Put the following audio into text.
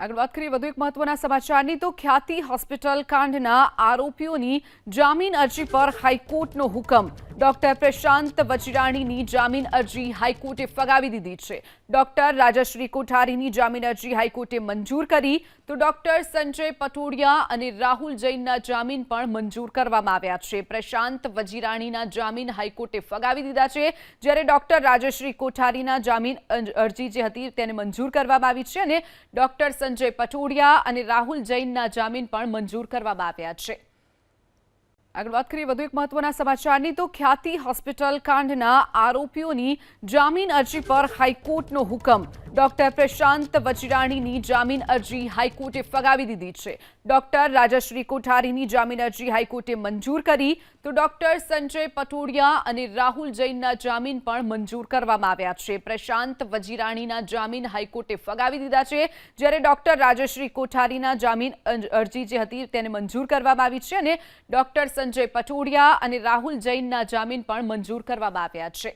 આગળ વાત કરીએ વધુ એક મહત્વના સમાચારની તો ખ્યાતિ હોસ્પિટલ કાંડના આરોપીઓની જામીન અરજી પર હાઈકોર્ટનો હુકમ। ડોક્ટર પ્રશાંત વજીરાણીની જામીન અરજી હાઈકોર્ટે ફગાવી દીધી છે। ડોક્ટર રાજશ્રી કોઠારીની જામીન અરજી હાઈકોર્ટે મંજૂર કરી તો ડોક્ટર સંજય પટોડિયા અને રાહુલ જૈનના જામીન પણ મંજૂર કરવામાં આવ્યા છે। પ્રશાંત વજીરાણીના જામીન હાઈકોર્ટે ફગાવી દીધા છે, જ્યારે ડોક્ટર રાજશ્રી કોઠારીના જામીન અરજી જે હતી તેને મંજૂર કરવામાં આવી છે અને ડોક્ટર સંજય પટોડિયા અને રાહુલ જૈનના જામીન પણ મંજૂર કરવામાં આવ્યા છે। આગળ વાત કરીએ વધુ એક મહત્વના સમાચારની તો ખ્યાતિ હોસ્પિટલ કાંડના આરોપીઓની જામીન અરજી પર હાઈકોર્ટનો હુકમ। ડોક્ટર પ્રશાંત વજીરાણીની જામીન અરજી હાઈકોર્ટે ફગાવી દીધી છે। ડોક્ટર રાજશ્રી કોઠારીની જામીન અરજી હાઈકોર્ટે મંજૂર કરી તો ડોક્ટર સંજય પટોડિયા અને રાહુલ જૈનના જામીન પણ મંજૂર કરવામાં આવ્યા છે। પ્રશાંત વજીરાણીના જામીન હાઈકોર્ટે ફગાવી દીધા છે, જ્યારે ડોક્ટર રાજશ્રી કોઠારીના જામીન અરજી જે હતી તેને મંજૂર કરવામાં આવી છે અને ડોક્ટર સંજય પટોડિયા અને રાહુલ જૈનના જામીન પણ મંજૂર કરવામાં આવ્યા છે।